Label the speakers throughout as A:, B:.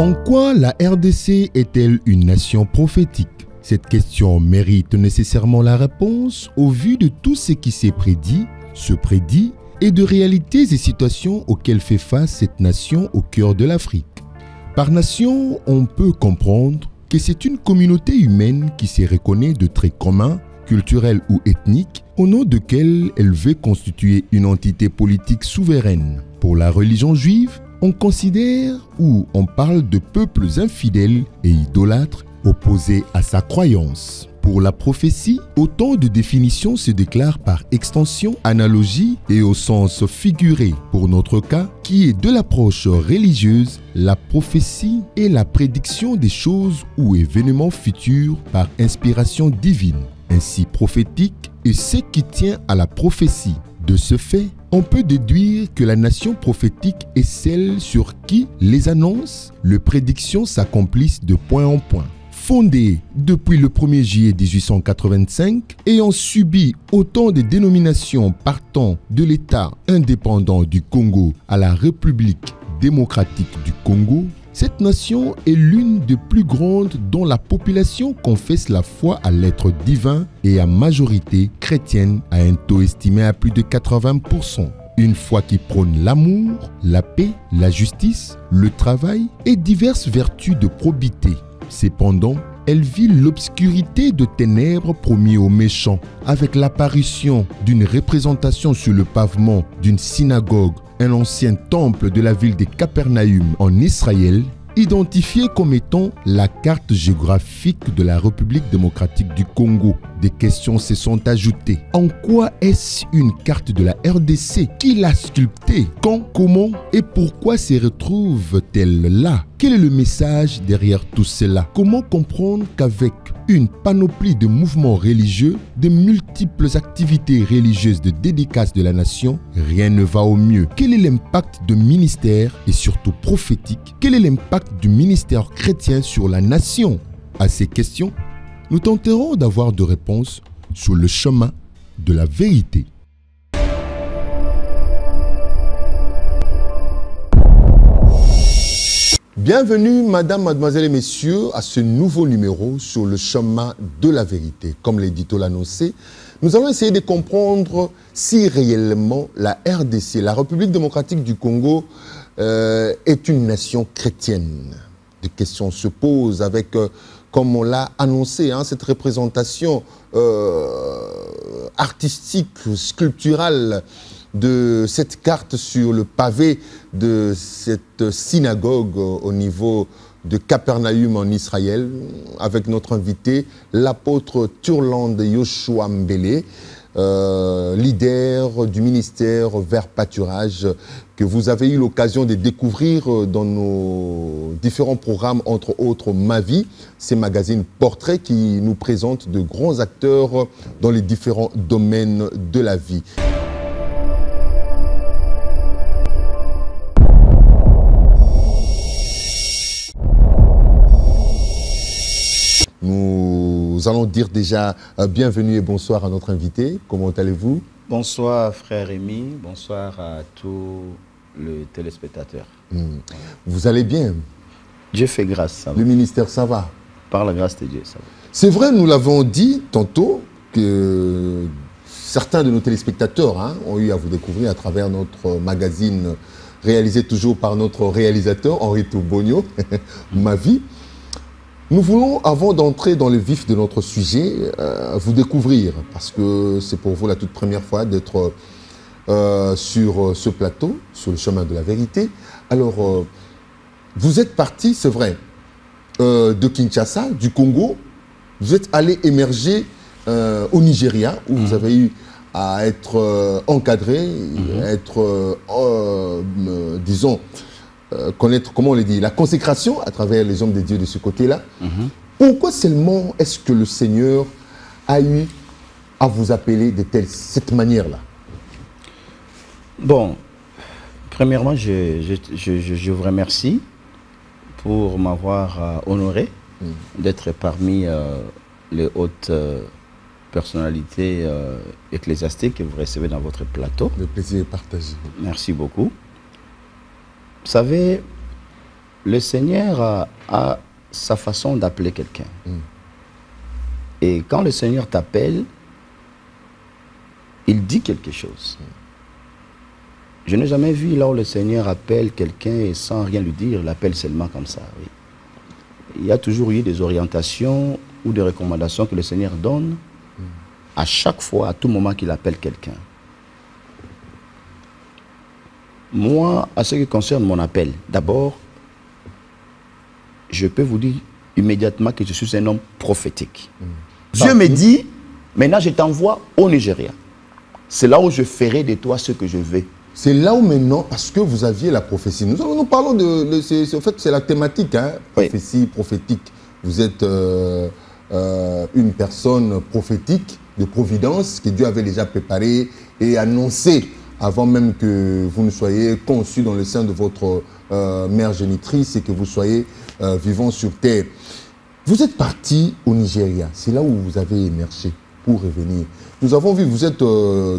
A: En quoi la RDC est-elle une nation prophétique? Cette question mérite nécessairement la réponse au vu de tout ce qui s'est prédit, se prédit et de réalités et situations auxquelles fait face cette nation au cœur de l'Afrique. Par nation, on peut comprendre que c'est une communauté humaine qui se reconnaît de traits communs, culturels ou ethniques, au nom desquels elle veut constituer une entité politique souveraine. Pour la religion juive, on considère ou on parle de peuples infidèles et idolâtres opposés à sa croyance. Pour la prophétie, autant de définitions se déclarent par extension, analogie et au sens figuré. Pour notre cas, qui est de l'approche religieuse, la prophétie est la prédiction des choses ou événements futurs par inspiration divine. Ainsi prophétique est ce qui tient à la prophétie. De ce fait, on peut déduire que la nation prophétique est celle sur qui les annonces, les prédictions s'accomplissent de point en point. Fondée depuis le 1er juillet 1885, ayant subi autant de dénominations partant de l'État indépendant du Congo à la République démocratique du Congo, cette nation est l'une des plus grandes dont la population confesse la foi à l'être divin et à majorité chrétienne à un taux estimé à plus de 80%. Une foi qui prône l'amour, la paix, la justice, le travail et diverses vertus de probité. Cependant, elle vit l'obscurité de ténèbres promis aux méchants avec l'apparition d'une représentation sur le pavement d'une synagogue, un ancien temple de la ville de Capernaum en Israël, identifié comme étant la carte géographique de la République démocratique du Congo. Des questions se sont ajoutées. En quoi est-ce une carte de la RDC? Qui l'a sculptée? Quand, comment et pourquoi se retrouve-t-elle là? Quel est le message derrière tout cela? Comment comprendre qu'avec une panoplie de mouvements religieux, de multiples activités religieuses de dédicace de la nation, rien ne va au mieux? Quel est l'impact de ministère et surtout prophétique? Quel est l'impact du ministère chrétien sur la nation? À ces questions, nous tenterons d'avoir de réponses sur le chemin de la vérité. Bienvenue, madame, mademoiselle et messieurs, à ce nouveau numéro sur le chemin de la vérité. Comme l'édito l'annonçait, nous allons essayer de comprendre si réellement la RDC, la République démocratique du Congo, est une nation chrétienne. Des questions se posent avec, comme on l'a annoncé, cette représentation artistique, sculpturale, de cette carte sur le pavé de cette synagogue au niveau de Capernaum en Israël, avec notre invité, l'apôtre Turland Yoshua Mbele, leader du ministère Vert Pâturage, que vous avez eu l'occasion de découvrir dans nos différents programmes, entre autres Ma Vie, ces magazines portraits qui nous présentent de grands acteurs dans les différents domaines de la vie. Nous allons dire déjà bienvenue et bonsoir à notre invité. Comment allez-vous?
B: Bonsoir frère Rémi, bonsoir à tous les téléspectateurs.
A: Vous allez bien?
B: Dieu fait grâce, ça va.
A: Le ministère, ça va?
B: Par la grâce de Dieu, ça va.
A: C'est vrai, nous l'avons dit tantôt, que certains de nos téléspectateurs ont eu à vous découvrir à travers notre magazine réalisé toujours par notre réalisateur, Henri Toubonio, Ma Vie. Nous voulons, avant d'entrer dans le vif de notre sujet, vous découvrir, parce que c'est pour vous la toute première fois d'être sur ce plateau, sur le chemin de la vérité. Alors, vous êtes parti, c'est vrai, de Kinshasa, du Congo, vous êtes allé émerger au Nigeria, où vous avez eu à être encadré, à être, disons, connaître, comment on le dit, la consécration à travers les hommes de Dieu de ce côté-là. Pourquoi seulement est-ce que le Seigneur a eu à vous appeler de cette manière-là?
B: Bon, premièrement, je vous remercie pour m'avoir honoré d'être parmi les hautes personnalités ecclésiastiques que vous recevez dans votre plateau.
A: Le plaisir est partagé.
B: Merci beaucoup. Vous savez, le Seigneur a sa façon d'appeler quelqu'un. Et quand le Seigneur t'appelle, il dit quelque chose. Je n'ai jamais vu là où le Seigneur appelle quelqu'un et sans rien lui dire, il l'appelle seulement comme ça. Oui. Il y a toujours eu des orientations ou des recommandations que le Seigneur donne à chaque fois, à tout moment qu'il appelle quelqu'un. Moi, à ce qui concerne mon appel, d'abord, je peux vous dire immédiatement que je suis un homme prophétique. Dieu me dit, maintenant je t'envoie au Nigeria. C'est là où je ferai de toi ce que je veux.
A: C'est là où maintenant, parce que vous aviez la prophétie. Nous parlons de... En fait, c'est la thématique, hein, prophétie, prophétique. Vous êtes une personne prophétique de providence que Dieu avait déjà préparée et annoncée avant même que vous ne soyez conçu dans le sein de votre mère génitrice et que vous soyez vivant sur terre. Vous êtes parti au Nigeria. C'est là où vous avez émergé pour revenir. Nous avons vu, vous êtes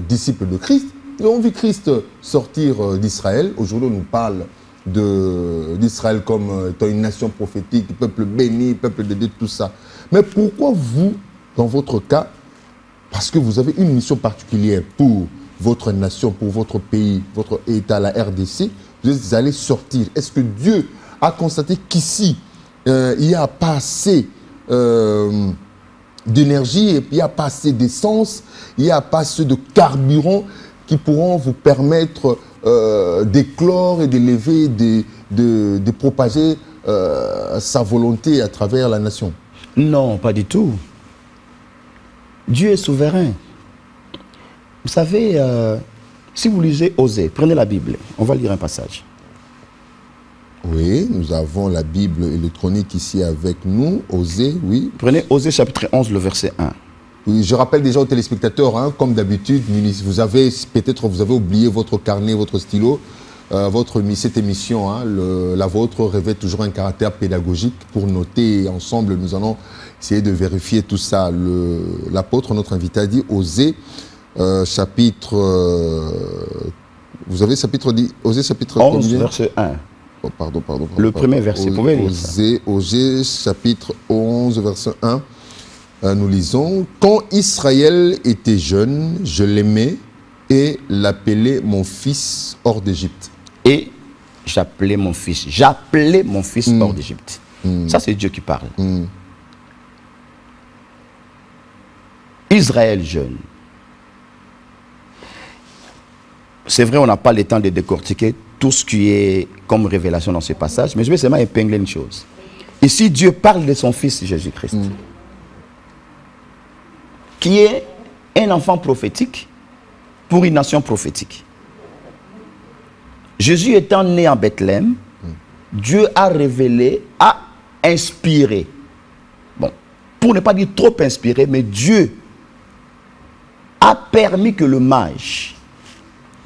A: disciple de Christ. Nous avons vu Christ sortir d'Israël. Aujourd'hui, on nous parle d'Israël comme étant une nation prophétique, peuple béni, peuple de Dieu, tout ça. Mais pourquoi vous, dans votre cas, parce que vous avez une mission particulière pour votre nation, pour votre pays, votre État, la RDC, vous êtes allés sortir. Est-ce que Dieu a constaté qu'ici, il n'y a pas assez d'énergie, il n'y a pas assez d'essence, il n'y a pas assez de carburant qui pourront vous permettre d'éclore et d'élever, de propager sa volonté à travers la nation?
B: Non, pas du tout. Dieu est souverain. Vous savez, si vous lisez Osée, prenez la Bible, on va lire un passage.
A: Oui, nous avons la Bible électronique ici avec nous, Osée, oui.
B: Prenez Osée chapitre 11, le verset 1.
A: Oui, je rappelle déjà aux téléspectateurs, hein, comme d'habitude, vous avez oublié votre carnet, votre stylo. Cette émission, hein, la vôtre, revêt toujours un caractère pédagogique. Pour noter ensemble, nous allons essayer de vérifier tout ça. L'apôtre, notre invité, a dit Osée, chapitre... vous avez chapitre dit Osée, chapitre
B: 11, combien? Verset 1.
A: Oh, pardon.
B: Le premier verset, vous pouvez lire ça.
A: Osée, chapitre 11, verset 1. Nous lisons « Quand Israël était jeune, je l'aimais et l'appelais mon fils hors d'Égypte. »
B: Et j'appelais mon fils hors d'Égypte. Ça, c'est Dieu qui parle. Israël jeune. C'est vrai, on n'a pas le temps de décortiquer tout ce qui est comme révélation dans ce passage, mais je vais seulement épingler une chose. Ici, Dieu parle de son fils Jésus-Christ, qui est un enfant prophétique pour une nation prophétique. Jésus étant né en Bethléem, Dieu a révélé, a inspiré. Bon, pour ne pas dire trop inspiré, mais Dieu a permis que le mage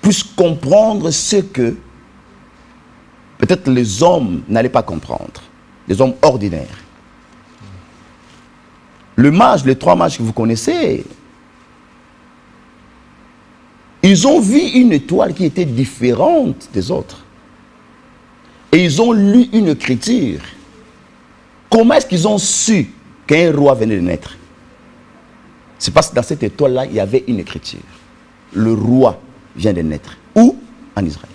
B: puisse comprendre ce que peut-être les hommes n'allaient pas comprendre, les hommes ordinaires. Le mage, les trois mages que vous connaissez, ils ont vu une étoile qui était différente des autres. Et ils ont lu une écriture. Comment est-ce qu'ils ont su qu'un roi venait de naître? C'est parce que dans cette étoile-là, il y avait une écriture. Le roi vient de naître. Où? En Israël.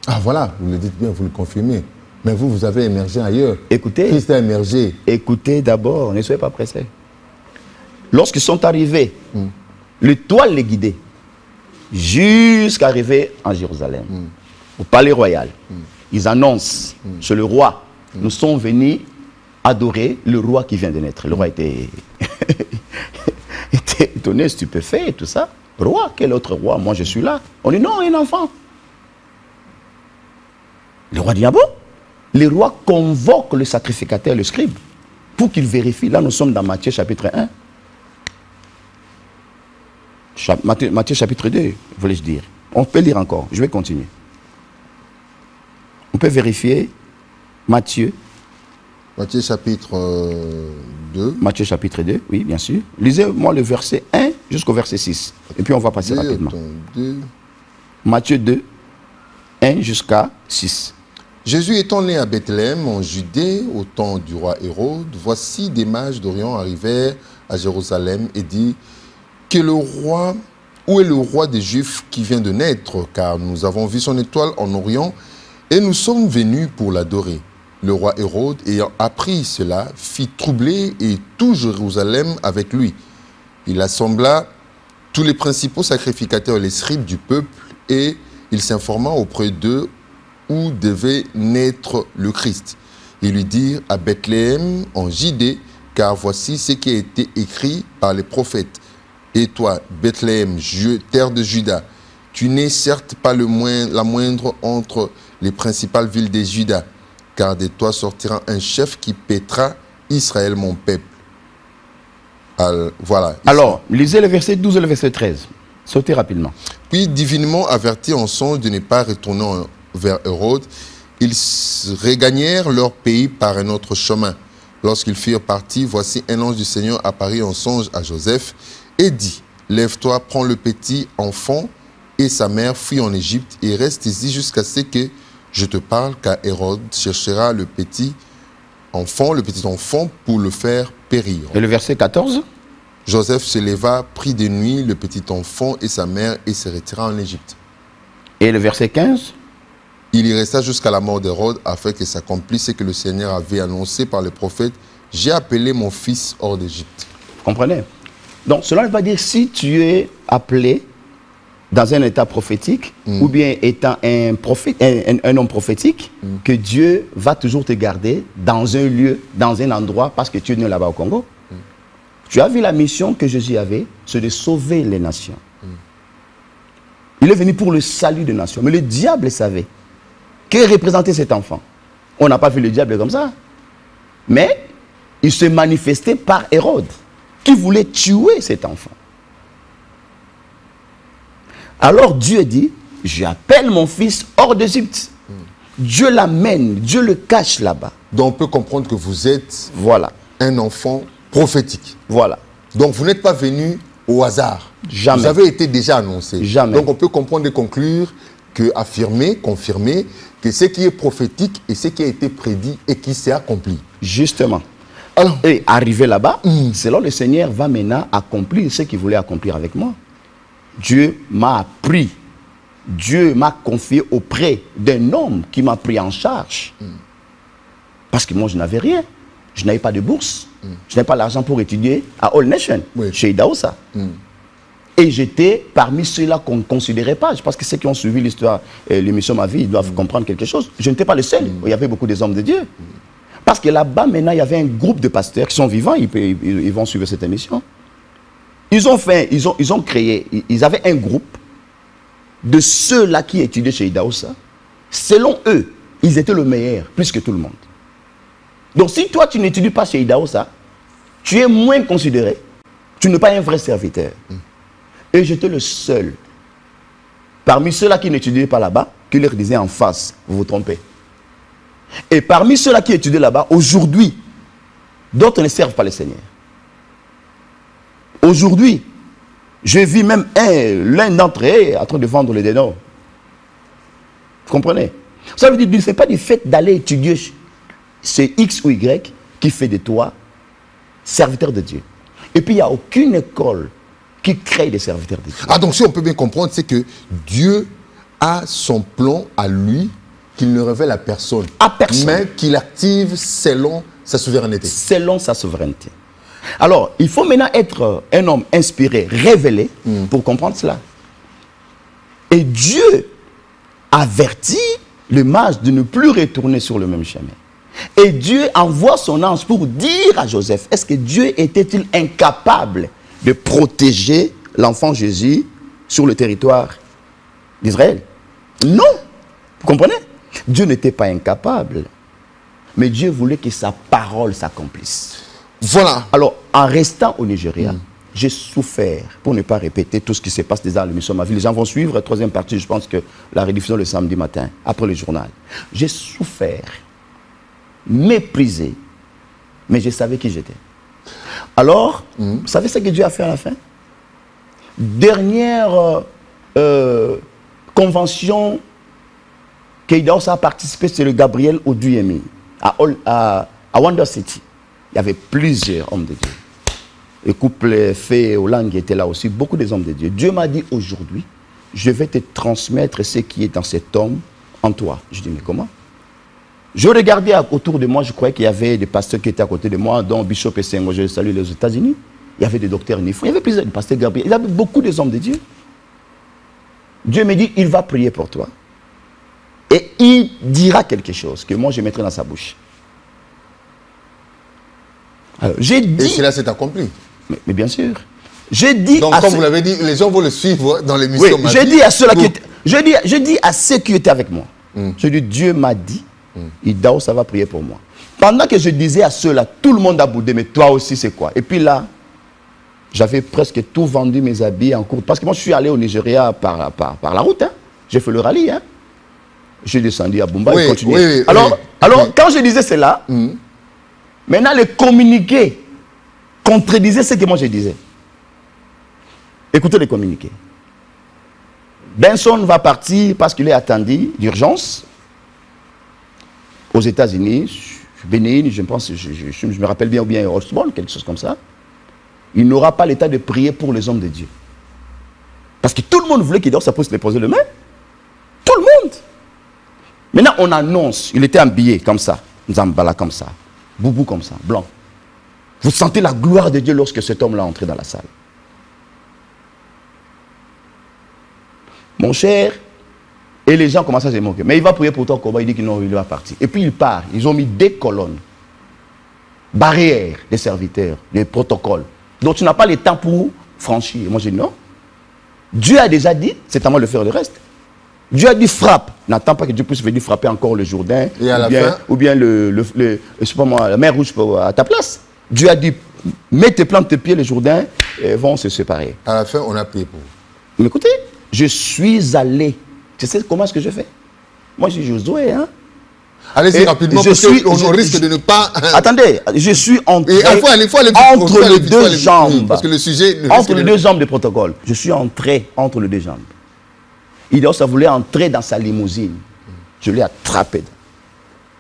A: Ah voilà, vous le dites bien, vous le confirmez. Mais vous, vous avez émergé ailleurs.
B: Écoutez.
A: Christ a émergé.
B: Écoutez d'abord, ne soyez pas pressés. Lorsqu'ils sont arrivés, l'étoile les guidait jusqu'à arriver en Jérusalem, au palais royal. Ils annoncent, c'est le roi. Nous sommes venus adorer le roi qui vient de naître. Le roi était étonné, stupéfait et tout ça. Roi, quel autre roi? Moi je suis là. On dit non, un enfant. Le roi dit ah bon? Le roi convoque le sacrificateur, le scribe, pour qu'il vérifie. Là nous sommes dans Matthieu chapitre 1. Matthieu chapitre 2, voulais-je dire. On peut lire encore, je vais continuer. On peut vérifier Matthieu.
A: Matthieu chapitre 2.
B: Matthieu chapitre 2, oui, bien sûr. Lisez-moi le verset 1 jusqu'au verset 6. Et puis on va passer rapidement. Matthieu 2, 1 jusqu'à 6.
C: Jésus étant né à Bethléem, en Judée, au temps du roi Hérode, voici des mages d'Orient arrivèrent à Jérusalem et dit que où est le roi des Juifs qui vient de naître, car nous avons vu son étoile en Orient et nous sommes venus pour l'adorer. Le roi Hérode, ayant appris cela, fit troubler et tout Jérusalem avec lui. Il assembla tous les principaux sacrificateurs et les scribes du peuple et il s'informa auprès d'eux où devait naître le Christ. Ils lui dirent à Bethléem en Judée, car voici ce qui a été écrit par les prophètes. Et toi, Bethléem, terre de Juda, tu n'es certes pas la moindre entre les principales villes des Juda, car de toi sortira un chef qui paîtra Israël, mon peuple. Voilà.
B: Alors, lisez le verset 12 et le verset 13. Sautez rapidement.
C: Puis, divinement avertis en songe de ne pas retourner vers Hérode, ils regagnèrent leur pays par un autre chemin. Lorsqu'ils furent partis, voici un ange du Seigneur apparut en songe à Joseph et dit, « Lève-toi, prends le petit enfant et sa mère, fuis en Égypte et reste ici jusqu'à ce que je te parle, car Hérode cherchera le petit enfant pour le faire périr. »
B: Et le verset 14 ?
C: Joseph se leva, prit de nuit le petit enfant et sa mère et se retira en Égypte.
B: Et le verset 15 ?
C: Il y resta jusqu'à la mort d'Hérode afin que s'accomplisse ce que le Seigneur avait annoncé par le prophète. J'ai appelé mon fils hors d'Égypte.
B: Vous comprenez? Donc cela ne veut pas dire si tu es appelé dans un état prophétique ou bien étant un homme prophétique que Dieu va toujours te garder dans un lieu, dans un endroit parce que tu es né là-bas au Congo. Tu as vu la mission que Jésus avait, c'est de sauver les nations. Il est venu pour le salut des nations. Mais le diable savait que représentait cet enfant. On n'a pas vu le diable comme ça. Mais il se manifestait par Hérode, qui voulait tuer cet enfant. Alors Dieu dit, j'appelle mon fils hors d'Égypte. Dieu l'amène, Dieu le cache là-bas.
C: Donc on peut comprendre que vous êtes un enfant prophétique.
B: Voilà.
C: Donc vous n'êtes pas venu au hasard.
B: Jamais.
C: Vous avez été déjà annoncé.
B: Jamais.
C: Donc on peut comprendre et conclure confirmer que ce qui est prophétique et ce qui a été prédit et qui s'est accompli.
B: Justement.
C: Alors,
B: et arrivé là-bas, c'est là le Seigneur va maintenant accomplir ce qu'il voulait accomplir avec moi. Dieu m'a appris. Dieu m'a confié auprès d'un homme qui m'a pris en charge. Parce que moi, je n'avais rien. Je n'avais pas de bourse. Je n'avais pas l'argent pour étudier à All Nation, chez Idaosa. Et j'étais parmi ceux-là qu'on ne considérait pas. Je pense que ceux qui ont suivi l'histoire, l'émission Ma Vie, ils doivent comprendre quelque chose. Je n'étais pas le seul. Il y avait beaucoup des hommes de Dieu. Parce que là-bas, maintenant, il y avait un groupe de pasteurs qui sont vivants. Ils vont suivre cette émission. Ils ont créé, ils avaient un groupe de ceux-là qui étudiaient chez Idaosa. Selon eux, ils étaient le meilleur, plus que tout le monde. Donc si toi, tu n'étudies pas chez Idaosa, tu es moins considéré. Tu n'es pas un vrai serviteur. Et j'étais le seul, parmi ceux-là qui n'étudiaient pas là-bas, qui leur disait en face, vous vous trompez. Et parmi ceux-là qui étudiaient là-bas, aujourd'hui, d'autres ne servent pas le Seigneur. Aujourd'hui, je vis même l'un d'entre eux en train de vendre le dénor. Vous comprenez? Ça veut dire que ce n'est pas du fait d'aller étudier chez X ou Y qui fait de toi serviteur de Dieu. Et puis il n'y a aucune école qui crée des serviteurs de Dieu.
C: Ah, donc si on peut bien comprendre, c'est que Dieu a son plan à lui qu'il ne révèle à personne.
B: À personne.
C: Mais qu'il active selon sa souveraineté.
B: Selon sa souveraineté. Alors, il faut maintenant être un homme inspiré, révélé, pour comprendre cela. Et Dieu avertit le mage de ne plus retourner sur le même chemin. Et Dieu envoie son ange pour dire à Joseph, est-ce que Dieu était-il incapable de protéger l'enfant Jésus sur le territoire d'Israël? Non. Vous comprenez? Dieu n'était pas incapable. Mais Dieu voulait que sa parole s'accomplisse.
C: Voilà.
B: Alors, en restant au Nigeria, j'ai souffert, pour ne pas répéter tout ce qui se passe déjà à l'émission Ma Vie. Les gens vont suivre la troisième partie, je pense que la rediffusion le samedi matin, après le journal. J'ai souffert, méprisé, mais je savais qui j'étais. Alors, vous savez ce que Dieu a fait à la fin? Dernière convention Keidaos a participé, c'est le Gabriel Oduyemi, à Wonder City. Il y avait plusieurs hommes de Dieu. Le couple Fé Olang était là aussi, beaucoup des hommes de Dieu. Dieu m'a dit aujourd'hui, je vais te transmettre ce qui est dans cet homme en toi. Je dis, mais comment? Je regardais autour de moi, je croyais qu'il y avait des pasteurs qui étaient à côté de moi, dont Bishop Essengo, je salue les États-Unis. Il y avait des docteurs Nifo, il y avait plusieurs, des pasteurs Gabriel, il y avait beaucoup des hommes de Dieu. Dieu me dit, il va prier pour toi. Et il dira quelque chose que moi je mettrai dans sa bouche. Alors, j'ai dit...
C: Et cela s'est accompli.
B: Mais bien sûr. J'ai dit...
C: Donc, comme vous l'avez dit, les gens vont le suivre dans l'émission.
B: Oui, j'ai dit à ceux-là qui étaient... Je dis à ceux qui étaient avec moi. Je dis, Dieu m'a dit, Idao, ça va prier pour moi. Pendant que je disais à ceux-là, tout le monde a boudé, mais toi aussi c'est quoi? Et puis là, j'avais presque tout vendu mes habits en cours. Parce que moi je suis allé au Nigeria par la route. Hein. J'ai fait le rallye. Hein. J'ai descendu à Bumba et continué. Alors, quand je disais cela, maintenant les communiqués contredisaient ce que moi je disais. Écoutez les communiqués. Benson va partir parce qu'il est attendu d'urgence aux États-Unis, Bénin, je pense, je me rappelle bien, ou bien Osborne, quelque chose comme ça. Il n'aura pas l'état de prier pour les hommes de Dieu. Parce que tout le monde voulait qu'il dort, ça puisse les poser le main. Tout le monde. Maintenant, on annonce, il était habillé comme ça, Nzambala comme ça, Boubou comme ça, blanc. Vous sentez la gloire de Dieu lorsque cet homme-là est entré dans la salle. Mon cher, et les gens commencent à se moquer. Mais il va prier pour toi, Koba, il dit que non, il va partir. Et puis il part. Ils ont mis des colonnes, barrières des serviteurs, des protocoles. Donc tu n'as pas le temps pour franchir. Moi je dis non. Dieu a déjà dit, c'est à moi de faire le reste. Dieu a dit frappe. N'attends pas que Dieu puisse venir frapper encore le Jourdain.
C: Et à la fin,
B: ou bien je sais pas moi, la mer Rouge à ta place. Dieu a dit, mets tes plantes, tes pieds, les Jourdains vont se séparer.
C: À la fin, on a prié pour vous.
B: Mais écoutez, je suis allé. Tu sais comment est-ce que je fais? Moi, je suis Josué, hein?
C: Allez-y rapidement, parce qu'on risque de ne pas...
B: Attendez, je suis entré
C: entre
B: les deux jambes.
C: Parce que le sujet...
B: Entre les deux jambes du protocole. Je suis entré entre les deux jambes. Il ça voulait entrer dans sa limousine. Je l'ai attrapé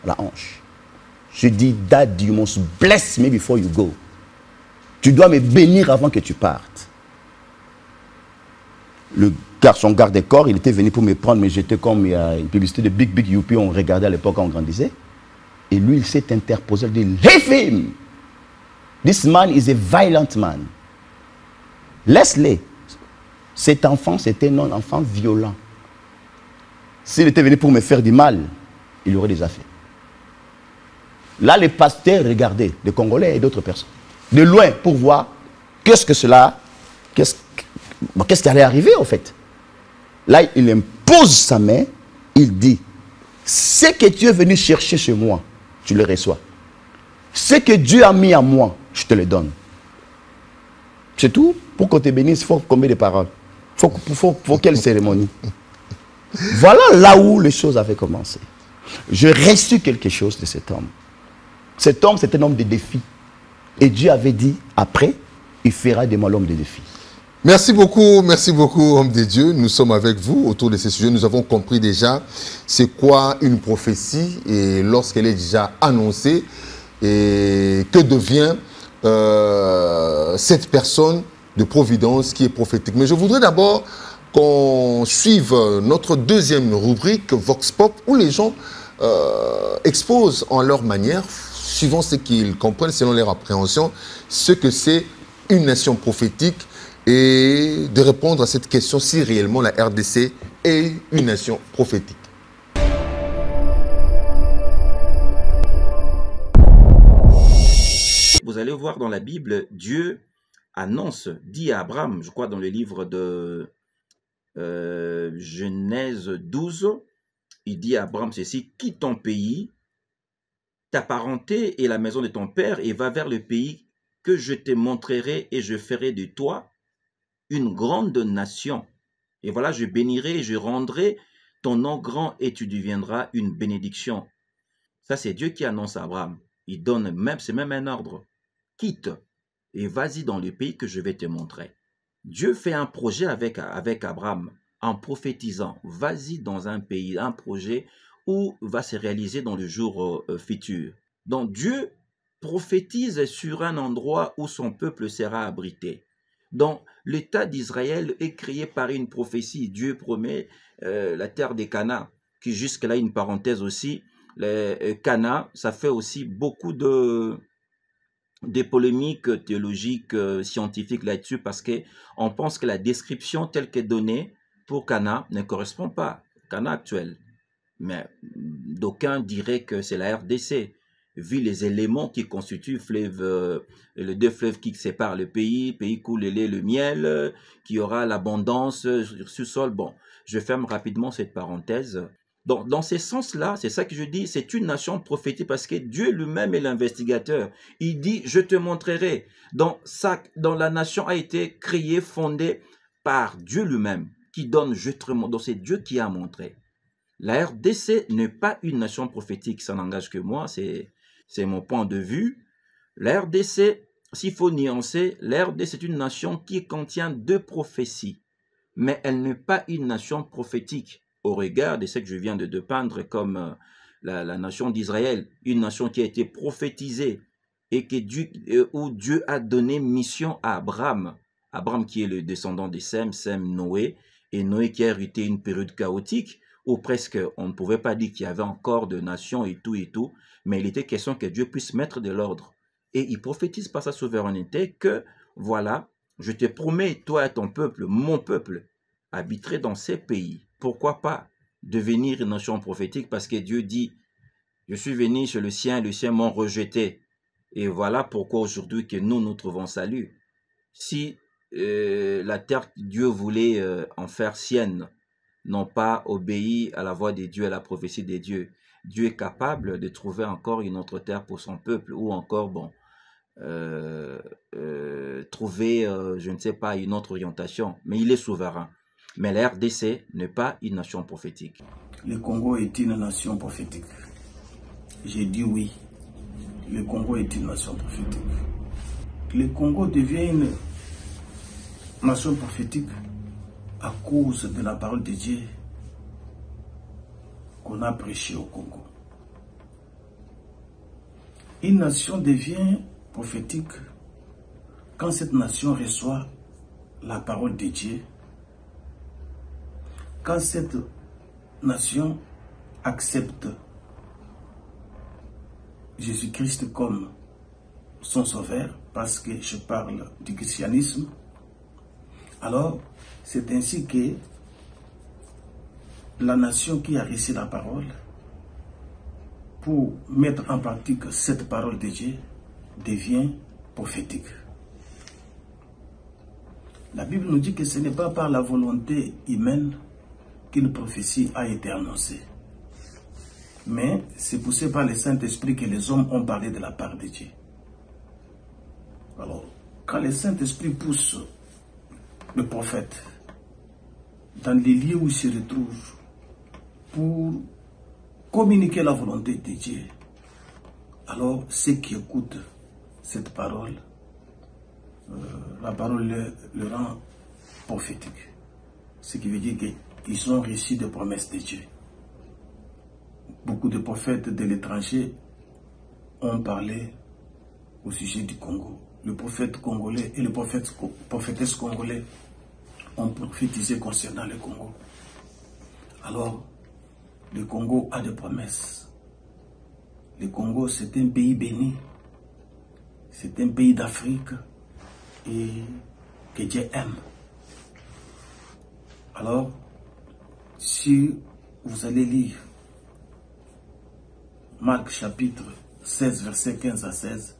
B: dans la hanche. Je dis, Dad, you must bless me before you go. Tu dois me bénir avant que tu partes. Le garçon garde-corps, il était venu pour me prendre, mais j'étais comme il y a une publicité de Big Big Youpi, on regardait à l'époque quand on grandissait. Et lui, il s'est interposé, il dit, leave him! This man is a violent man. Laisse-le. Cet enfant, c'était un enfant violent. S'il était venu pour me faire du mal, il aurait déjà fait. Là, les pasteurs regardaient, des Congolais et d'autres personnes, de loin, pour voir qu'est-ce que cela, qu'est-ce qui allait arriver, en fait. Là, il impose sa main, il dit, ce que tu es venu chercher chez moi, tu le reçois. Ce que Dieu a mis à moi, je te le donne. C'est tout. Pour qu'on te bénisse, il faut combien de paroles? Il faut quelle cérémonie? Voilà là où les choses avaient commencé. J'ai reçu quelque chose de cet homme. Cet homme, c'est un homme de défi. Et Dieu avait dit, après, il fera de moi l'homme de défi.
C: merci beaucoup, homme de Dieu. Nous sommes avec vous autour de ces sujets. Nous avons compris déjà c'est quoi une prophétie et lorsqu'elle est déjà annoncée et que devient cette personne de providence qui est prophétique. Mais je voudrais d'abord qu'on suive notre deuxième rubrique, Vox Pop, où les gens exposent en leur manière, suivant ce qu'ils comprennent, selon leur appréhension, ce que c'est une nation prophétique et de répondre à cette question si réellement la RDC est une nation prophétique.
D: Vous allez voir dans la Bible, Dieu annonce, dit à Abraham, je crois dans le livre de Genèse 12, il dit à Abraham ceci, quitte ton pays, ta parenté et la maison de ton père et va vers le pays que je te montrerai et je ferai de toi une grande nation. Et voilà, je bénirai et je rendrai ton nom grand et tu deviendras une bénédiction. Ça, c'est Dieu qui annonce à Abraham. Il donne même, c'est même un ordre. Quitte et vas-y dans le pays que je vais te montrer. Dieu fait un projet avec Abraham en prophétisant. Vas-y dans un pays, un projet ou va se réaliser dans le jour futur. Donc Dieu prophétise sur un endroit où son peuple sera abrité. Donc l'État d'Israël est créé par une prophétie. Dieu promet la terre des Canaan, qui jusque-là, une parenthèse aussi, les Canaan, ça fait aussi beaucoup des polémiques théologiques, scientifiques là-dessus, parce qu'on pense que la description telle qu'elle est donnée pour Canaan ne correspond pas au Canaan actuel. Mais d'aucuns diraient que c'est la RDC, vu les éléments qui constituent les deux fleuves qui séparent le pays coule le lait, le miel, qui aura l'abondance sur ce sol. Bon, je ferme rapidement cette parenthèse. Donc, dans ce sens-là, c'est ça que je dis, c'est une nation prophétique parce que Dieu lui-même est l'investigateur. Il dit, je te montrerai. Donc, la nation a été créée, fondée par Dieu lui-même, qui donne, je te montre. Donc, c'est Dieu qui a montré. La RDC n'est pas une nation prophétique, ça n'engage que moi, c'est mon point de vue. La RDC, s'il faut nuancer, la RDC c'est une nation qui contient 2 prophéties, mais elle n'est pas une nation prophétique au regard de ce que je viens de peindre comme la nation d'Israël, une nation qui a été prophétisée et où Dieu a donné mission à Abraham. Abraham qui est le descendant de Sem, Noé, et Noé qui a hérité une période chaotique, où presque on ne pouvait pas dire qu'il y avait encore de nations et tout, mais il était question que Dieu puisse mettre de l'ordre. Et il prophétise par sa souveraineté que, voilà, je te promets, toi et ton peuple, mon peuple, habiterai dans ces pays. Pourquoi pas devenir une nation prophétique? Parce que Dieu dit, je suis venu chez le sien m'ont rejeté. Et voilà pourquoi aujourd'hui que nous trouvons salut. Si la terre que Dieu voulait en faire sienne, n'ont pas obéi à la voix de Dieu, à la prophétie de Dieu. Dieu est capable de trouver encore une autre terre pour son peuple, ou encore, trouver, je ne sais pas, une autre orientation. Mais il est souverain. Mais la RDC n'est pas une nation prophétique.
E: Le Congo est une nation prophétique. J'ai dit oui. Le Congo est une nation prophétique. Le Congo devient une nation prophétique à cause de la parole de Dieu qu'on a prêchée au Congo. Une nation devient prophétique quand cette nation reçoit la parole de Dieu, quand cette nation accepte Jésus-Christ comme son sauveur, parce que je parle du christianisme, alors c'est ainsi que la nation qui a reçu la parole, pour mettre en pratique cette parole de Dieu, devient prophétique. La Bible nous dit que ce n'est pas par la volonté humaine qu'une prophétie a été annoncée, mais c'est poussé par le Saint-Esprit que les hommes ont parlé de la part de Dieu. Alors, quand le Saint-Esprit pousse le prophète dans les lieux où il se retrouve pour communiquer la volonté de Dieu, alors ceux qui écoutent cette parole, la parole le rend prophétique. Ce qui veut dire qu'ils ont reçu des promesses de Dieu. Beaucoup de prophètes de l'étranger ont parlé au sujet du Congo. Le prophète congolais et le prophétesse congolais ont prophétisé concernant le Congo. Alors, le Congo a des promesses. Le Congo, c'est un pays béni. C'est un pays d'Afrique et que Dieu aime. Alors, si vous allez lire Marc chapitre 16, verset 15 à 16,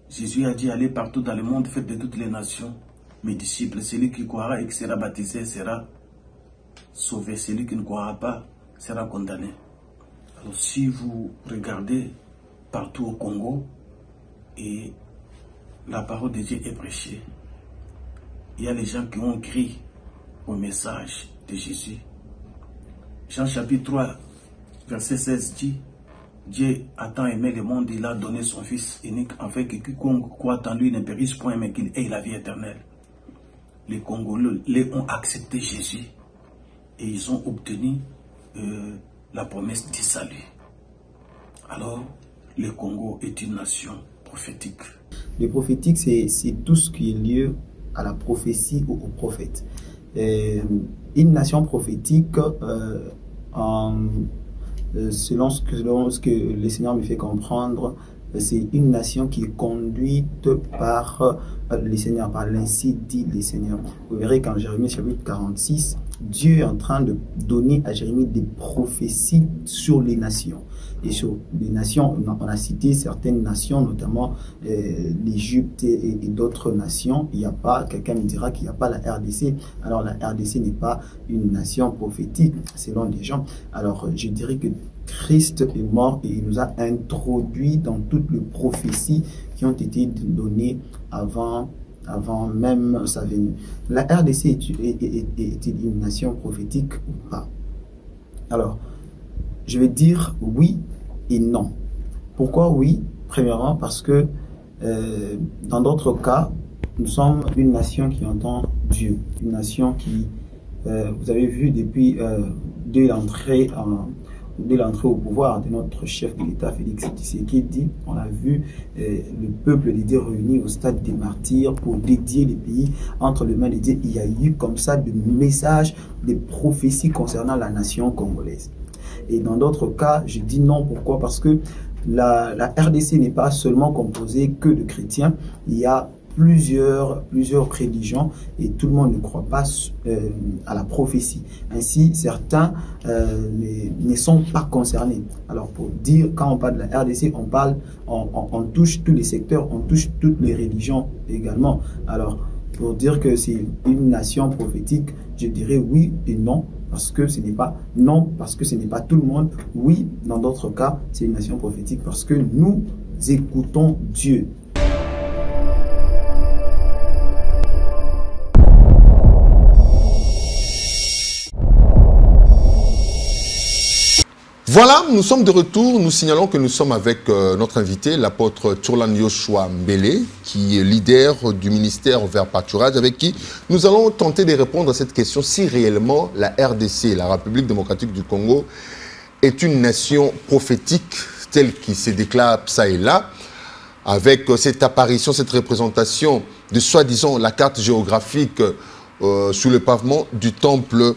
E: Jésus a dit, allez partout dans le monde, faites de toutes les nations mes disciples. Celui qui croira et qui sera baptisé sera sauvé. Celui qui ne croira pas sera condamné. Alors si vous regardez partout au Congo et la parole de Dieu est prêchée, il y a les gens qui ont crié au message de Jésus. Jean chapitre 3, verset 16 dit, Dieu a tant aimé le monde, il a donné son Fils unique, afin que quiconque croit en lui ne périsse point, mais qu'il ait la vie éternelle. Les Congolais ont accepté Jésus et ils ont obtenu la promesse du salut. Alors, le Congo est une nation prophétique.
F: Le prophétique, c'est tout ce qui est lié à la prophétie ou au prophète. Une nation prophétique, selon ce que le Seigneur me fait comprendre, c'est une nation qui est conduite par le Seigneur, par l'ainsi dit le Seigneur. Vous verrez qu'en Jérémie chapitre 46, Dieu est en train de donner à Jérémie des prophéties sur les nations. Et sur les nations, on a cité certaines nations, notamment l'Égypte et d'autres nations. Il n'y a pas, quelqu'un me dira qu'il n'y a pas la RDC. Alors la RDC n'est pas une nation prophétique, selon les gens. Alors je dirais que Christ est mort et il nous a introduit dans toutes les prophéties qui ont été données avant même sa venue. La RDC est une nation prophétique ou pas? Alors, je vais dire oui et non. Pourquoi oui? Premièrement, parce que dans d'autres cas, nous sommes une nation qui entend Dieu. Une nation qui, vous avez vu depuis dès l'entrée au pouvoir de notre chef de l'État, Félix Tshisekedi, on a vu le peuple de Dieu réuni au stade des martyrs pour dédier les pays entre les mains de Dieu. Il y a eu comme ça des messages, des prophéties concernant la nation congolaise. Et dans d'autres cas, je dis non. Pourquoi? Parce que la RDC n'est pas seulement composée que de chrétiens. Il y a plusieurs religions et tout le monde ne croit pas à la prophétie. Ainsi, certains ne sont pas concernés. Alors pour dire, quand on parle de la RDC, on touche tous les secteurs, on touche toutes les religions également. Alors pour dire que c'est une nation prophétique, je dirais oui et non, parce que ce n'est pas non, parce que ce n'est pas tout le monde. Oui, dans d'autres cas, c'est une nation prophétique parce que nous écoutons Dieu.
C: Voilà, nous sommes de retour. Nous signalons que nous sommes avec notre invité, l'apôtre Tchourlan Yoshua Mbele, qui est leader du ministère vers pâturage, avec qui nous allons tenter de répondre à cette question si réellement la RDC, la République démocratique du Congo, est une nation prophétique telle qui se déclare ça et là, avec cette apparition, cette représentation de soi-disant la carte géographique sous le pavement du temple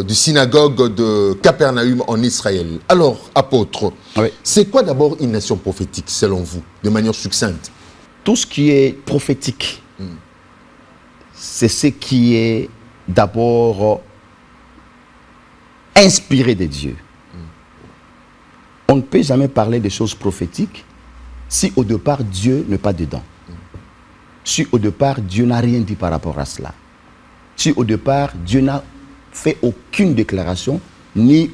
C: du synagogue de Capernaum en Israël. Alors, apôtre, oui, c'est quoi d'abord une nation prophétique selon vous, de manière succincte?
B: Tout ce qui est prophétique, c'est ce qui est d'abord inspiré de Dieu. On ne peut jamais parler de choses prophétiques si au départ Dieu n'est pas dedans. Si au départ Dieu n'a rien dit par rapport à cela. Si au départ, Dieu n'a fait aucune déclaration, ni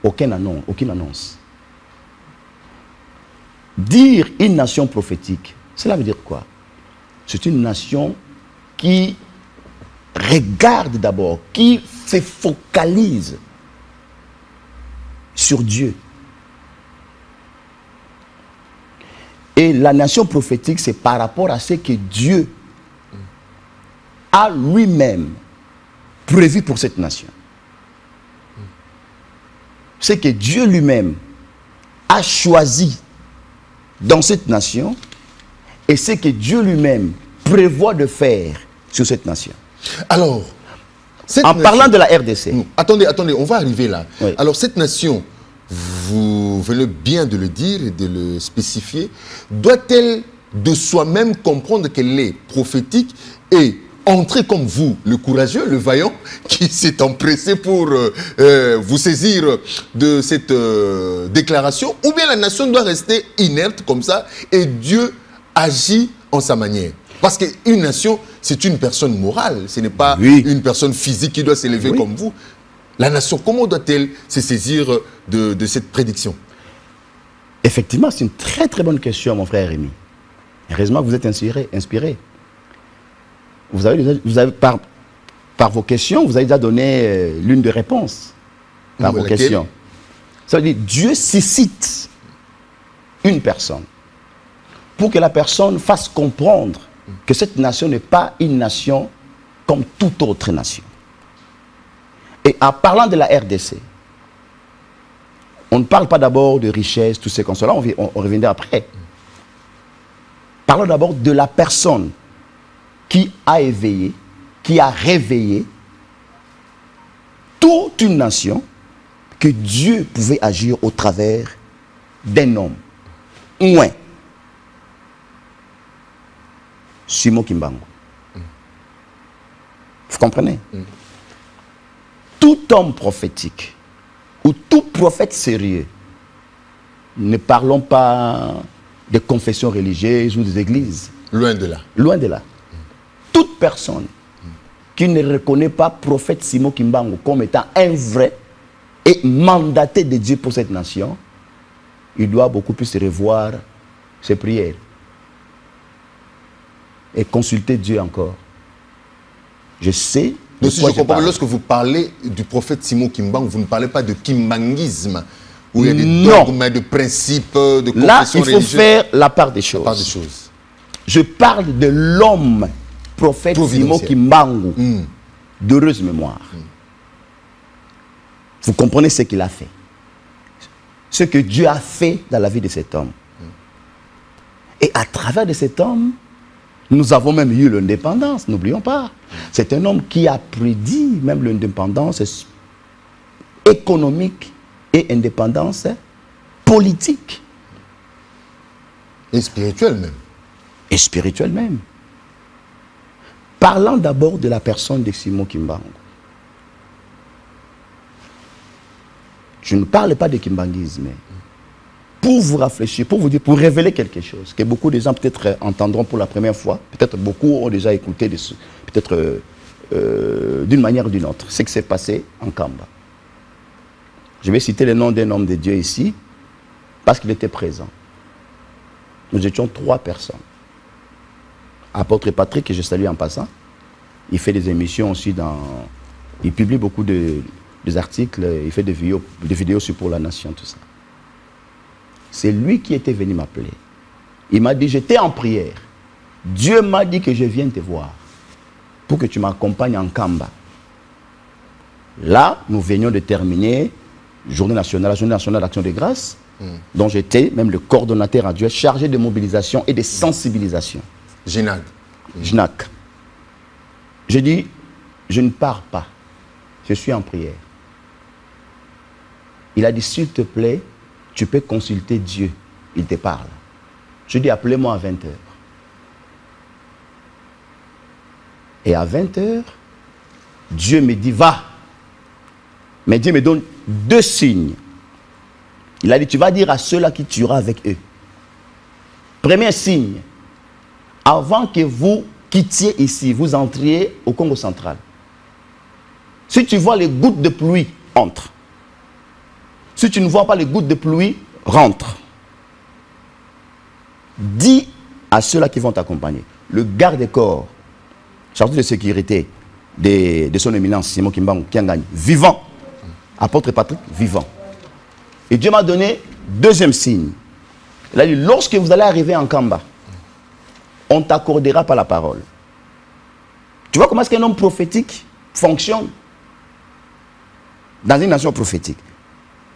B: aucune annonce. Dire une nation prophétique, cela veut dire quoi? C'est une nation qui regarde d'abord, qui se focalise sur Dieu. Et la nation prophétique, c'est par rapport à ce que Dieu a lui-même prévu pour cette nation. C'est que Dieu lui-même a choisi dans cette nation et c'est que Dieu lui-même prévoit de faire sur cette nation.
C: Alors,
B: parlant de la RDC.
C: Attendez, on va arriver là.
B: Oui.
C: Alors, cette nation, vous venez bien de le dire et de le spécifier, doit-elle de soi-même comprendre qu'elle est prophétique et entrer comme vous, le courageux, le vaillant, qui s'est empressé pour vous saisir de cette déclaration, ou bien la nation doit rester inerte comme ça et Dieu agit en sa manière? Parce qu'une nation, c'est une personne morale, ce n'est pas une personne physique qui doit s'élever comme vous. La nation, comment doit-elle se saisir de cette prédiction?
B: Effectivement, c'est une très très bonne question, mon frère Rémi. Heureusement que vous êtes inspiré. Vous avez par vos questions, vous avez déjà donné l'une des réponses par vos questions. Ça veut dire Dieu suscite une personne pour que la personne fasse comprendre que cette nation n'est pas une nation comme toute autre nation. Et en parlant de la RDC, On ne parle pas d'abord de richesse, tout ce qu'on soit là, on reviendra après. Parlons d'abord de la personne qui a éveillé, qui a réveillé toute une nation, que Dieu pouvait agir au travers d'un homme. Moins. Simon Kimbangu. Vous comprenez? Tout homme prophétique, ou tout prophète sérieux, ne parlons pas des confessions religieuses ou des églises.
C: Loin de là.
B: Loin de là. Toute personne qui ne reconnaît pas prophète Simon Kimbangu comme étant un vrai et mandaté de Dieu pour cette nation, il doit beaucoup plus revoir ses prières et consulter Dieu encore. Je sais.
C: Donc, si je comprends, lorsque vous parlez du prophète Simon Kimbangu, vous ne parlez pas de kimbanguisme, où il y a des dogmes, de principes, de confessions
B: là, il faut
C: religieuses.
B: faire la part des choses. Je parle de l'homme prophète Simon Kimbangu, d'heureuse mémoire. Vous comprenez ce qu'il a fait. Ce que Dieu a fait dans la vie de cet homme. Et à travers de cet homme, nous avons même eu l'indépendance, n'oublions pas. C'est un homme qui a prédit même l'indépendance économique et indépendance politique.
C: Et spirituelle même.
B: Et spirituelle même. Parlant d'abord de la personne de Simon Kimbangu. Je ne parle pas de kimbanguisme. Pour vous réfléchir, pour vous dire, pour révéler quelque chose que beaucoup de gens peut-être entendront pour la première fois, peut-être beaucoup ont déjà écouté, peut-être d'une manière ou d'une autre, ce qui s'est passé en Kamba. Je vais citer le nom d'un homme de Dieu ici, parce qu'il était présent. Nous étions 3 personnes. Apôtre Patrick, que je salue en passant, il fait des émissions aussi il publie beaucoup des articles, il fait des vidéos sur Pour la Nation, tout ça. C'est lui qui était venu m'appeler. Il m'a dit, j'étais en prière. Dieu m'a dit que je vienne te voir pour que tu m'accompagnes en Kamba. Là, nous venions de terminer la Journée nationale d'Action de Grâce, dont j'étais même le coordonnateur adjoint chargé de mobilisation et de sensibilisation. JNAC. Je dis, je ne pars pas. Je suis en prière. Il a dit, s'il te plaît, tu peux consulter Dieu. Il te parle. Je dis, appelez-moi à 20h. Et à 20h, Dieu me dit, va. Mais Dieu me donne 2 signes. Il a dit, tu vas dire à ceux-là qui tuera avec eux. Premier signe, avant que vous quittiez ici, vous entriez au Congo central. Si tu vois les gouttes de pluie, entre. Si tu ne vois pas les gouttes de pluie, rentre. Dis à ceux-là qui vont t'accompagner. Le garde-corps, chargé de sécurité de son éminence, Simon Kimbangu, Kiangani, vivant. Apôtre Patrick, vivant. Et Dieu m'a donné 2e signe. Il a dit, lorsque vous allez arriver en Kamba, on ne t'accordera pas la parole. Tu vois comment est-ce qu'un homme prophétique fonctionne dans une nation prophétique?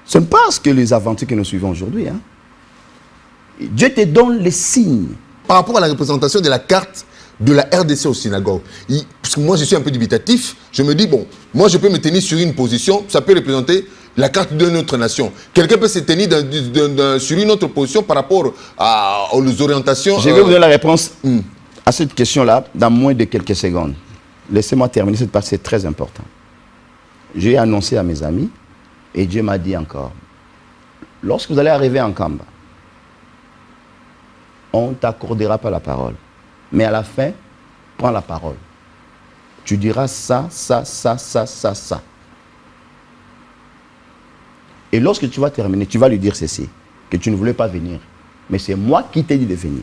B: Ce n'est pas ce que les aventures que nous suivons aujourd'hui. Hein. Dieu te donne les signes.
C: Par rapport à la représentation de la carte de la RDC au synagogue, parce que moi je suis un peu dubitatif, je me dis, bon, moi je peux me tenir sur une position, ça peut représenter la carte de notre nation. Quelqu'un peut se tenir sur une autre position par rapport aux orientations.
B: Je vais vous donner la réponse à cette question-là dans moins de quelques secondes. Laissez-moi terminer cette partie, c'est très important. J'ai annoncé à mes amis, et Dieu m'a dit encore, lorsque vous allez arriver en Kamba, on ne t'accordera pas la parole. Mais à la fin, prends la parole. Tu diras ça, ça, ça, ça, ça, ça. Et lorsque tu vas terminer, tu vas lui dire ceci, que tu ne voulais pas venir. Mais c'est moi qui t'ai dit de venir.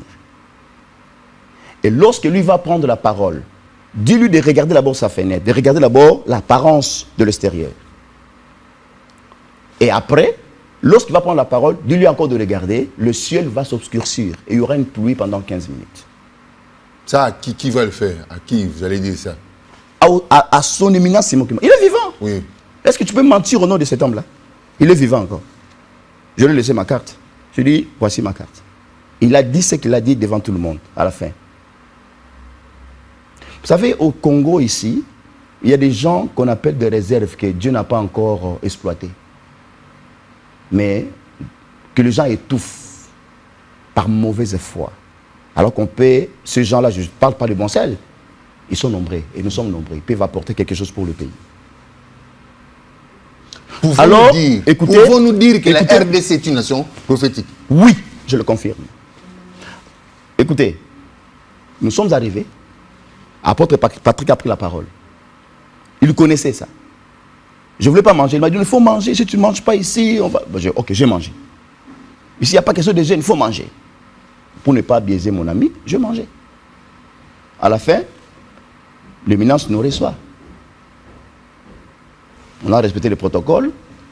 B: Et lorsque lui va prendre la parole, dis-lui de regarder d'abord sa fenêtre, de regarder d'abord l'apparence de l'extérieur. Et après, lorsqu'il va prendre la parole, dis-lui encore de regarder, le ciel va s'obscurcir et il y aura une pluie pendant 15 minutes.
C: Ça, qui va le faire? À qui vous allez dire ça?
B: À son éminence Simon Kimbangu. Il est vivant.
C: Oui.
B: Est-ce que tu peux mentir au nom de cet homme-là? Il est vivant encore. Je lui ai laissé ma carte. Je lui ai dit, voici ma carte. Il a dit ce qu'il a dit devant tout le monde, à la fin. Vous savez, au Congo, ici, il y a des gens qu'on appelle des réserves que Dieu n'a pas encore exploitées. Mais que les gens étouffent par mauvaise foi. Alors qu'on peut, ces gens-là, je ne parle pas de bon sel, ils sont nombreux, et nous sommes nombreux. Ils peuvent apporter quelque chose pour le pays.
C: Pouvons-nous dire que la RDC est une nation prophétique?
B: Oui, je le confirme. Écoutez, nous sommes arrivés, apôtre Patrick a pris la parole. Il connaissait ça. Je ne voulais pas manger. Il m'a dit, il faut manger. Si tu ne manges pas ici, on va... Bon, ok, j'ai mangé. Ici, il n'y a pas question de jeûne, il faut manger. Pour ne pas biaiser mon ami, je mangeais. À la fin, l'éminence nous reçoit. On a respecté le protocole.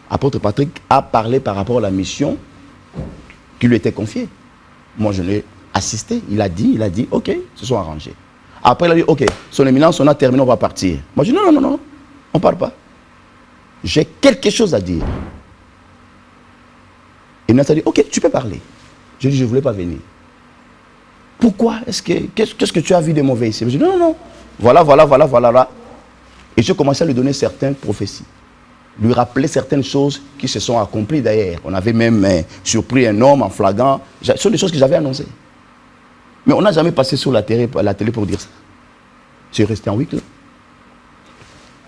B: Apôtre Patrick a parlé par rapport à la mission qui lui était confiée. Moi, je l'ai assisté. Il a dit, ok, ils se sont arrangés. Après, il a dit, ok, son éminence, on a terminé, on va partir. Moi, je dis, non, on ne part pas. J'ai quelque chose à dire. L'éminence a dit, ok, tu peux parler. Je dis, je ne voulais pas venir. Pourquoi? Qu'est-ce que tu as vu de mauvais ici? Je dis, non. Voilà. Et je commençais à lui donner certaines prophéties. Lui rappeler certaines choses qui se sont accomplies d'ailleurs. On avait même surpris un homme en flagrant. Ce sont des choses que j'avais annoncées. Mais on n'a jamais passé sur la télé pour dire ça. J'ai resté en huis clos.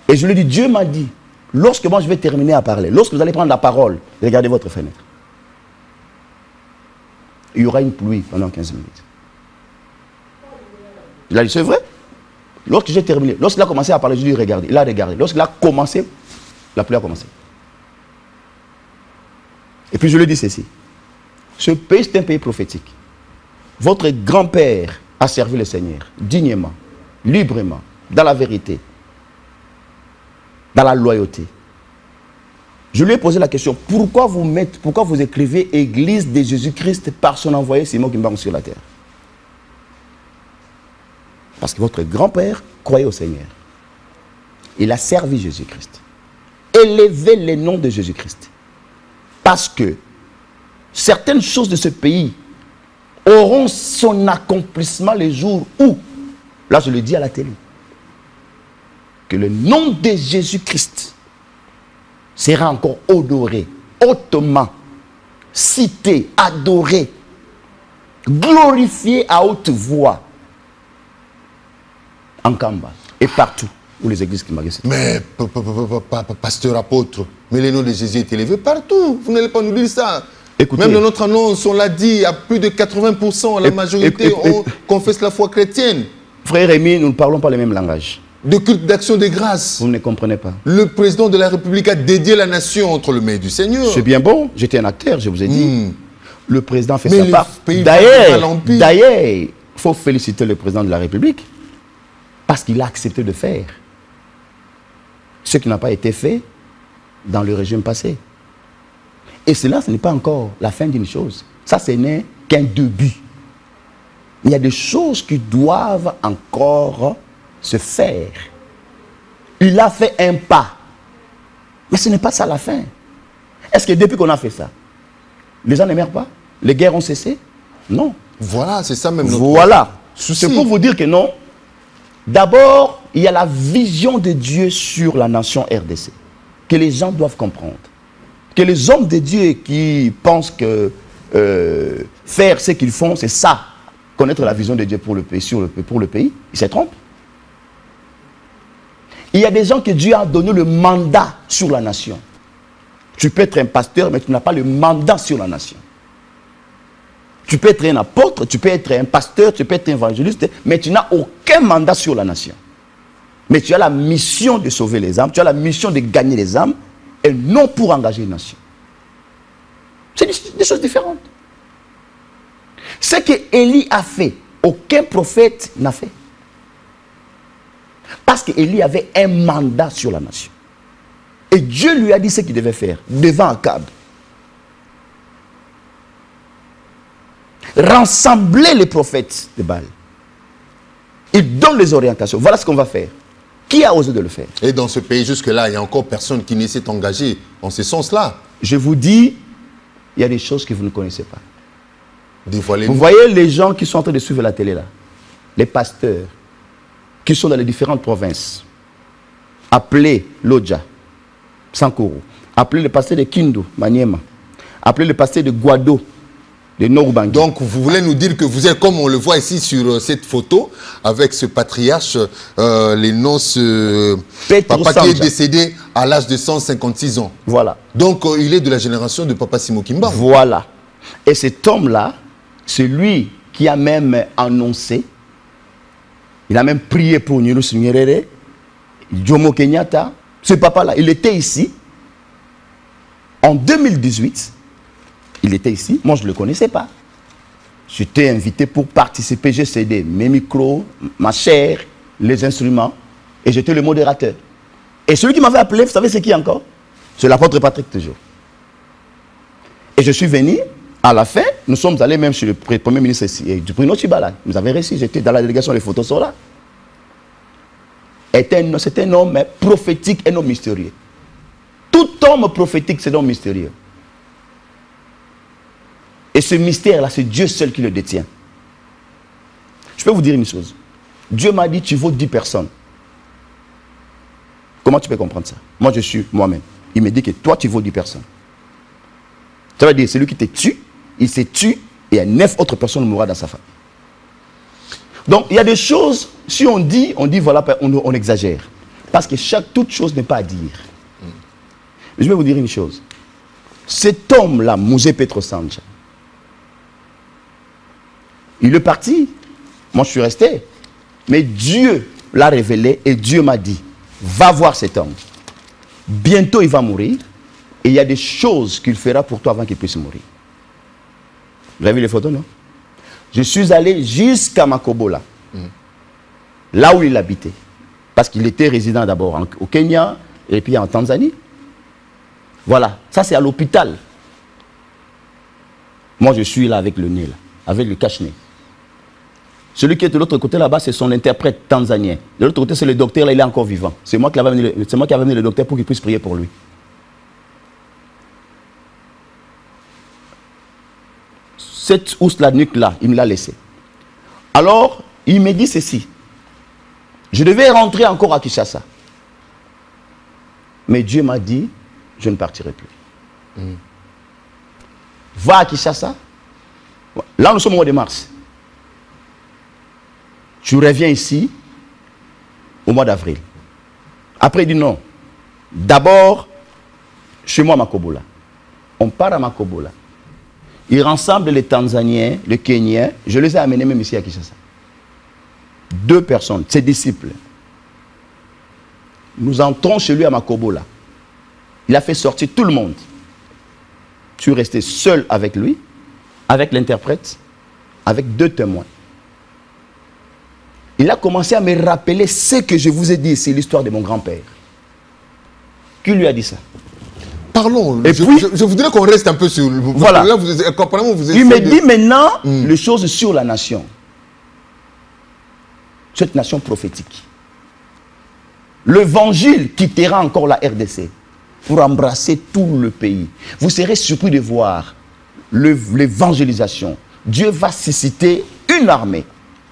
B: Et je lui ai dit, Dieu m'a dit, lorsque moi je vais terminer à parler, lorsque vous allez prendre la parole, regardez votre fenêtre. Il y aura une pluie pendant 15 minutes. Il a dit, c'est vrai. Lorsque j'ai terminé, lorsqu'il a commencé à parler, je lui ai dit, regardez. Il a regardé. Lorsqu'il a commencé, la pluie a commencé. Et puis je lui ai dit ceci. Ce pays, c'est un pays prophétique. Votre grand-père a servi le Seigneur dignement, librement, dans la vérité, dans la loyauté. Je lui ai posé la question, pourquoi vous écrivez Église de Jésus-Christ par son envoyé Simon Kimbangu sur la terre? Parce que votre grand-père croyait au Seigneur. Il a servi Jésus-Christ. Élevez le nom de Jésus-Christ. Parce que certaines choses de ce pays auront son accomplissement les jours où, là je le dis à la télé, que le nom de Jésus-Christ sera encore honoré, hautement cité, adoré, glorifié à haute voix en Kamba et partout où les églises qui m'agressent.
C: Mais, pasteur apôtre, mais le nom de Jésus est élevé partout. Vous n'allez pas nous dire ça. Écoutez, même dans notre annonce, on l'a dit, à plus de 80%, la majorité confesse la foi chrétienne.
B: Frère Rémi, nous ne parlons pas le même langage.
C: De culte d'action de grâce.
B: Vous ne comprenez pas.
C: Le président de la République a dédié la nation entre les mains du Seigneur.
B: C'est bien bon, j'étais un acteur, je vous ai dit. Le président fait sa part. D'ailleurs, il faut féliciter le président de la République parce qu'il a accepté de faire ce qui n'a pas été fait dans le régime passé. Et cela, ce n'est pas encore la fin d'une chose. Ça, ce n'est qu'un début. Il y a des choses qui doivent encore se faire. Il a fait un pas. Mais ce n'est pas ça la fin. Est-ce que depuis qu'on a fait ça, les gens ne meurent pas? Les guerres ont cessé? Non.
C: Voilà, c'est ça même.
B: Voilà. C'est pour vous dire que non. D'abord, il y a la vision de Dieu sur la nation RDC. Que les gens doivent comprendre. Que les hommes de Dieu qui pensent que faire ce qu'ils font, c'est ça. Connaître la vision de Dieu pour le pays, pour le pays, ils se trompent. Il y a des gens que Dieu a donné le mandat sur la nation. Tu peux être un pasteur, mais tu n'as pas le mandat sur la nation. Tu peux être un apôtre, tu peux être un pasteur, tu peux être un évangéliste, mais tu n'as aucun mandat sur la nation. Mais tu as la mission de sauver les âmes, tu as la mission de gagner les âmes, et non pour engager une nation. C'est des choses différentes. Ce que Élie a fait, aucun prophète n'a fait. Parce qu'Élie avait un mandat sur la nation. Et Dieu lui a dit ce qu'il devait faire devant Akab. Rassembler les prophètes de Baal. Il donne les orientations. Voilà ce qu'on va faire. Qui a osé de le faire?
C: Et dans ce pays, jusque-là, il y a encore personne qui ne s'est engagé en ce sens-là.
B: Je vous dis, il y a des choses que vous ne connaissez pas.
C: Dévoilez-nous.
B: Vous voyez les gens qui sont en train de suivre la télé là, les pasteurs, qui sont dans les différentes provinces, appelez Lodja, Sankoro, appelez le pasteur de Kindu, Maniema, appelez le pasteur de Guado, de Norubangi.
C: Donc, vous voulez nous dire que vous êtes, comme on le voit ici sur cette photo, avec ce patriarche, les noms, papa qui est décédé à l'âge de 156 ans.
B: Voilà.
C: Donc, il est de la génération de Papa Simo Kimba.
B: Voilà. Et cet homme-là, c'est lui qui a même annoncé, il a même prié pour Nyerere Nyerere, Jomo Kenyatta. Ce papa-là, il était ici. En 2018, il était ici. Moi, je ne le connaissais pas. J'étais invité pour participer. J'ai cédé mes micros, ma chair, les instruments. Et j'étais le modérateur. Et celui qui m'avait appelé, vous savez c'est qui encore? C'est l'apôtre Patrick toujours. Et je suis venu. À la fin, nous sommes allés même chez le premier ministre du Bruno Chibala. Nous avons réussi, j'étais dans la délégation, les photos sont là. C'est un homme prophétique, un homme mystérieux. Tout homme prophétique, c'est un homme mystérieux. Et ce mystère-là, c'est Dieu seul qui le détient. Je peux vous dire une chose. Dieu m'a dit, tu vaux 10 personnes. Comment tu peux comprendre ça? Moi, je suis moi-même. Il me dit que toi, tu vaux 10 personnes. Ça veut dire, celui qui te tue, il se tue et 9 autres personnes mourront dans sa famille. Donc, il y a des choses, si on dit voilà, on exagère. Parce que toute chose n'est pas à dire. Je vais vous dire une chose. Cet homme-là, Mouzé Petro Sanja, il est parti. Moi, je suis resté. Mais Dieu l'a révélé et Dieu m'a dit, va voir cet homme. Bientôt, il va mourir. Et il y a des choses qu'il fera pour toi avant qu'il puisse mourir. Vous avez vu les photos, non? Je suis allé jusqu'à Makobola, là où il habitait. Parce qu'il était résident d'abord au Kenya et puis en Tanzanie. Voilà, ça c'est à l'hôpital. Moi je suis là avec le nez, là, avec le cache-nez. Celui qui est de l'autre côté là-bas, c'est son interprète tanzanien. De l'autre côté, c'est le docteur, là, il est encore vivant. C'est moi qui avais amené le docteur pour qu'il puisse prier pour lui. Cette housse la nuque là, il me l'a laissé. Alors, il me dit ceci. Je devais rentrer encore à Kinshasa. Mais Dieu m'a dit, je ne partirai plus. Va à Kinshasa. Là, nous sommes au mois de mars. Tu reviens ici au mois d'avril. Après, il dit non. D'abord, chez moi à Makobola. On part à Makobola. Ils rassemblent les Tanzaniens, les Kenyans. Je les ai amenés même ici à Kinshasa. 2 personnes, ses disciples. Nous entrons chez lui à Makobola. Il a fait sortir tout le monde. Je suis resté seul avec lui, avec l'interprète, avec 2 témoins. Il a commencé à me rappeler ce que je vous ai dit ici, l'histoire de mon grand-père. Qui lui a dit ça?
C: Parlons.
B: Et puis,
C: je voudrais qu'on reste un peu sur...
B: Voilà.
C: Là,
B: il me dit maintenant les choses sur la nation. Cette nation prophétique. L'évangile quittera encore la RDC pour embrasser tout le pays. Vous serez surpris de voir l'évangélisation. Dieu va susciter une armée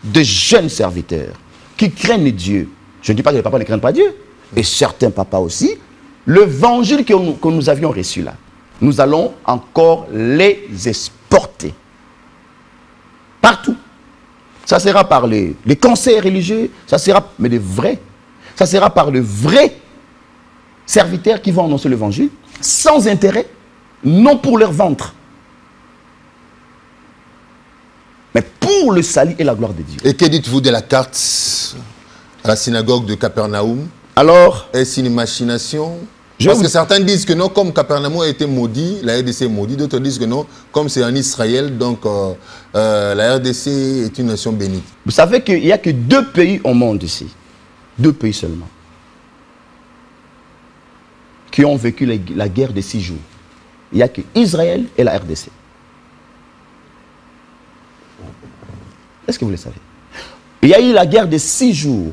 B: de jeunes serviteurs qui craignent Dieu. Je ne dis pas que les papas ne craignent pas Dieu. Et certains papas aussi. L'évangile que nous avions reçu là, nous allons encore les exporter. Partout. Ça sera par les conseils religieux, ça sera, mais des vrais. Ça sera par les vrais serviteurs qui vont annoncer l'évangile, sans intérêt, non pour leur ventre, mais pour le salut et la gloire de Dieu.
C: Et que dites-vous de la carte à la synagogue de Capernaum? Alors, est-ce une machination? Parce que certains disent que non, comme Capernaum a été maudit, la RDC est maudite. D'autres disent que non, comme c'est en Israël, donc la RDC est une nation bénite.
B: Vous savez qu'il n'y a que 2 pays au monde ici, 2 pays seulement, qui ont vécu la guerre de 6 jours. Il n'y a que Israël et la RDC. Est-ce que vous le savez? Il y a eu la guerre de 6 jours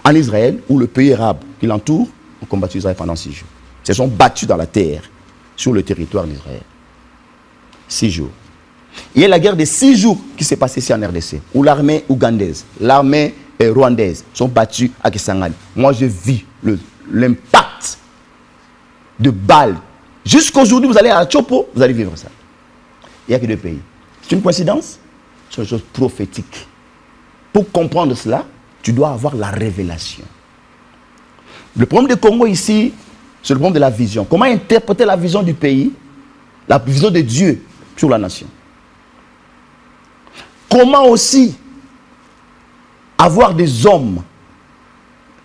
B: en Israël, où le pays arabe qui l'entoure ont combattu Israël pendant 6 jours. Ils se sont battus dans la terre, sur le territoire d'Israël. 6 jours. Il y a la guerre des 6 jours qui s'est passée ici en RDC, où l'armée ougandaise, l'armée rwandaise sont battues à Kisangani. Moi, je vis l'impact de balles. Jusqu'aujourd'hui, vous allez à Chopo, vous allez vivre ça. Il n'y a que 2 pays. C'est une coïncidence? C'est une chose prophétique. Pour comprendre cela, tu dois avoir la révélation. Le problème du Congo ici, c'est le problème de la vision. Comment interpréter la vision du pays, la vision de Dieu sur la nation? Comment aussi avoir des hommes,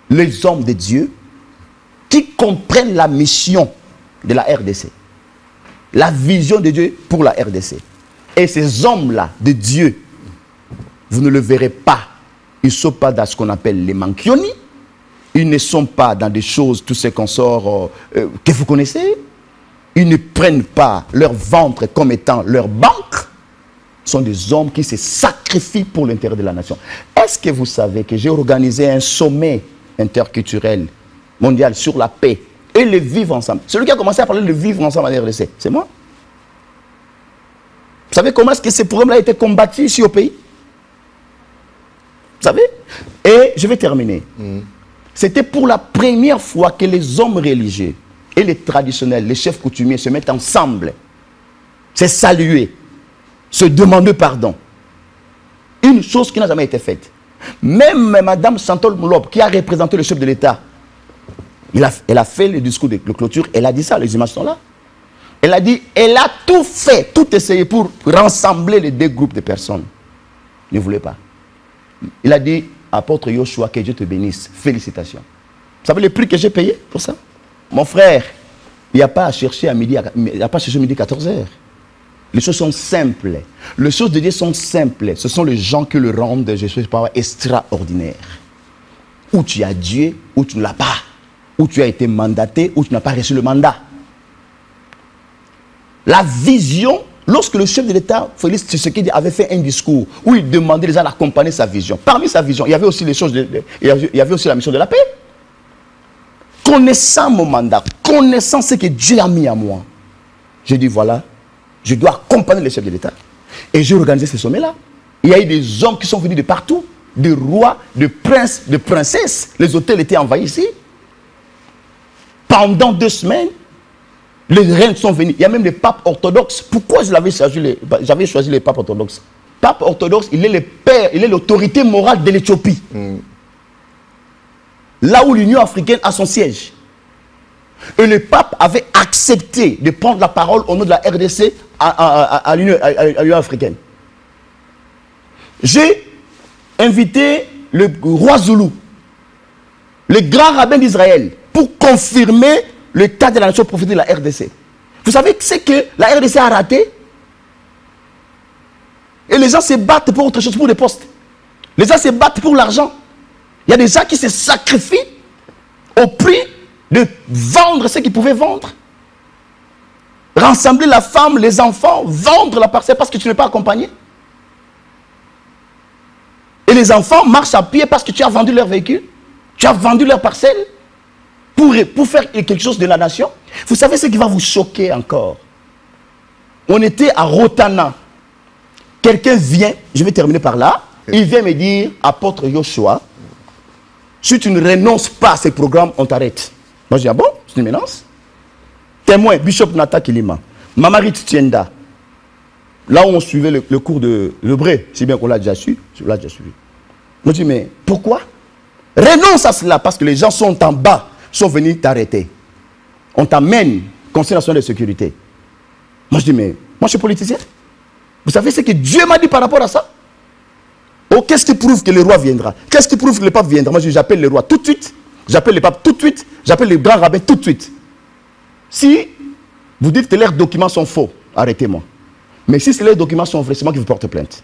B: les hommes de Dieu, qui comprennent la mission de la RDC, la vision de Dieu pour la RDC. Et ces hommes-là de Dieu, vous ne le verrez pas. Ils ne sont pas dans ce qu'on appelle les manchioni. Ils ne sont pas dans des choses, tous ces consorts que vous connaissez. Ils ne prennent pas leur ventre comme étant leur banque. Ce sont des hommes qui se sacrifient pour l'intérêt de la nation. Est-ce que vous savez que j'ai organisé un sommet interculturel mondial sur la paix et le vivre ensemble? Celui qui a commencé à parler de vivre ensemble en RDC, c'est moi. Vous savez comment est-ce que ce problème-là a été combattu ici au pays? Vous savez? Et je vais terminer. C'était pour la première fois que les hommes religieux et les traditionnels, les chefs coutumiers se mettent ensemble, se saluer, se demander pardon. Une chose qui n'a jamais été faite. Même Mme Santol Moulob, qui a représenté le chef de l'État, elle a fait le discours de clôture, elle a dit ça, les images sont là. Elle a dit, elle a tout fait, tout essayé pour rassembler les 2 groupes de personnes. Ne voulait pas. Il a dit, apôtre Yoshua, que Dieu te bénisse. Félicitations. Vous savez le prix que j'ai payé pour ça? Mon frère, il n'y a pas à chercher à midi, il n'y a pas à chercher midi 14h. Les choses sont simples. Les choses de Dieu sont simples. Ce sont les gens qui le rendent, je sais pas, extraordinaire. Ou tu as Dieu, ou tu ne l'as pas. Ou tu as été mandaté, ou tu n'as pas reçu le mandat. La vision, lorsque le chef de l'État, Félix Tshisekedi, avait fait un discours où il demandait les gens d'accompagner sa vision. Parmi sa vision, il y avait aussi les choses il y avait aussi la mission de la paix. Connaissant mon mandat, connaissant ce que Dieu a mis à moi, j'ai dit voilà, je dois accompagner les chefs de l'État. Et j'ai organisé ce sommet-là. Il y a eu des hommes qui sont venus de partout, des rois, des princes, des princesses. Les hôtels étaient envahis ici. Pendant 2 semaines, les reines sont venus. Il y a même les papes orthodoxes. Pourquoi j'avais choisi les papes orthodoxes? Pape orthodoxe, il est le père, il est l'autorité morale de l'Éthiopie. Là où l'Union africaine a son siège. Et le pape avait accepté de prendre la parole au nom de la RDC à l'Union africaine. J'ai invité le roi Zoulou, le grand rabbin d'Israël, pour confirmer le cas de la nation prophétique de la RDC. Vous savez ce que la RDC a raté? Et les gens se battent pour autre chose, pour des postes. Les gens se battent pour l'argent. Il y a des gens qui se sacrifient au prix de vendre ce qu'ils pouvaient vendre. Rassembler la femme, les enfants, vendre la parcelle parce que tu n'es pas accompagné. Et les enfants marchent à pied parce que tu as vendu leur véhicule. Tu as vendu leur parcelle pour faire quelque chose de la nation. Vous savez ce qui va vous choquer encore? On était à Rotana. Quelqu'un vient, je vais terminer par là, il vient me dire, apôtre Yoshua, si tu ne renonces pas à ces programmes, on t'arrête. Moi je dis, ah bon, c'est une menace? Témoin, Bishop Nata Kilima, Mamarit Tienda, là où on suivait le cours de l'hébreu, si bien qu'on l'a déjà su, je l'ai déjà suivi. Moi je dis, mais pourquoi? Renonce à cela, parce que les gens sont en bas, sont venus t'arrêter. On t'amène, Conseil national de sécurité. Moi je dis, mais moi je suis politicien. Vous savez ce que Dieu m'a dit par rapport à ça? Oh, qu'est-ce qui prouve que le roi viendra? Qu'est-ce qui prouve que le pape viendra? Moi j'appelle le roi tout de suite, j'appelle le pape tout de suite, j'appelle le grand rabbin tout de suite. Si vous dites que leurs documents sont faux, arrêtez-moi. Mais si les documents sont vrais, c'est moi qui vous porte plainte.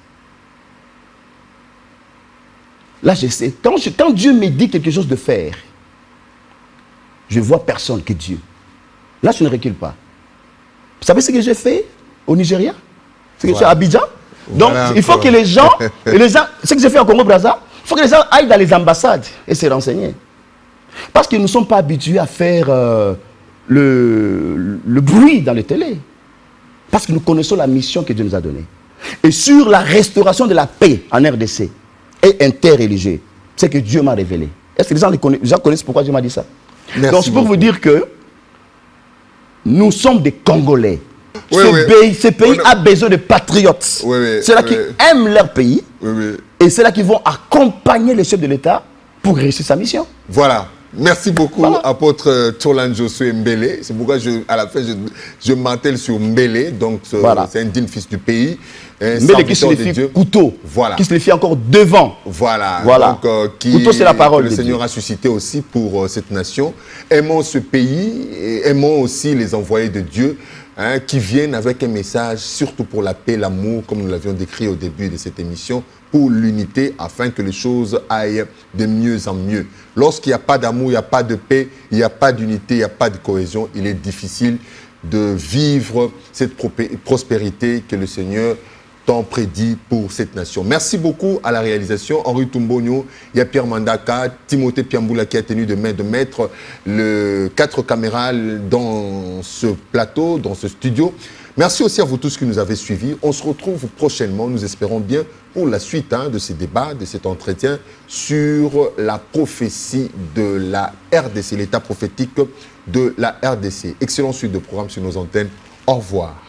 B: Là, je sais. Quand Dieu me dit quelque chose de faire, je ne vois personne que Dieu. Là, je ne recule pas. Vous savez ce que j'ai fait au Nigeria? Ce que j'ai fait à Abidjan? Donc, voilà, il faut que les gens, ce que j'ai fait au Congo-Brazza, il faut que les gens aillent dans les ambassades et se renseigner. Parce qu'ils ne sont pas habitués à faire le bruit dans les télés. Parce que nous connaissons la mission que Dieu nous a donnée. Et sur la restauration de la paix en RDC et interreligieux, c'est que Dieu m'a révélé. Est-ce que les gens connaissent pourquoi Dieu m'a dit ça?
C: Merci
B: Donc je peux
C: beaucoup.
B: vous dire que nous sommes des Congolais.
C: Oui,
B: Ce pays a besoin de patriotes.
C: Oui, oui,
B: C'est là
C: oui,
B: qui
C: oui.
B: aiment leur pays.
C: Oui, oui.
B: Et c'est là qu'ils vont accompagner les chefs de l'État pour réussir sa mission.
C: Voilà. Merci beaucoup,
B: Voilà.
C: apôtre Tolan Josué Mbele. C'est pourquoi à la fin, je m'attelle sur Mbele. Donc,
B: Voilà.
C: c'est un digne fils du pays. Un
B: Mbele qui
C: serviteur de
B: signifie
C: Dieu.
B: couteau.
C: Voilà.
B: Qui signifie encore devant.
C: Voilà.
B: Voilà.
C: Donc,
B: Couteau, c'est la parole
C: que le
B: de
C: Seigneur
B: Dieu.
C: a suscité aussi pour cette nation. Aimons ce pays et aimons aussi les envoyés de Dieu qui viennent avec un message, surtout pour la paix, l'amour, comme nous l'avions décrit au début de cette émission, pour l'unité, afin que les choses aillent de mieux en mieux. Lorsqu'il n'y a pas d'amour, il n'y a pas de paix, il n'y a pas d'unité, il n'y a pas de cohésion, il est difficile de vivre cette prospérité que le Seigneur tant prédit pour cette nation. Merci beaucoup à la réalisation. Henri Tumbonio, il y a Pierre Mandaka, Timothée Piamboula qui a tenu de main de maître le 4 caméras dans ce plateau, dans ce studio. Merci aussi à vous tous qui nous avez suivis. On se retrouve prochainement, nous espérons bien, pour la suite de ces débats, de cet entretien sur la prophétie de la RDC, l'état prophétique de la RDC. Excellente suite de programme sur nos antennes. Au revoir.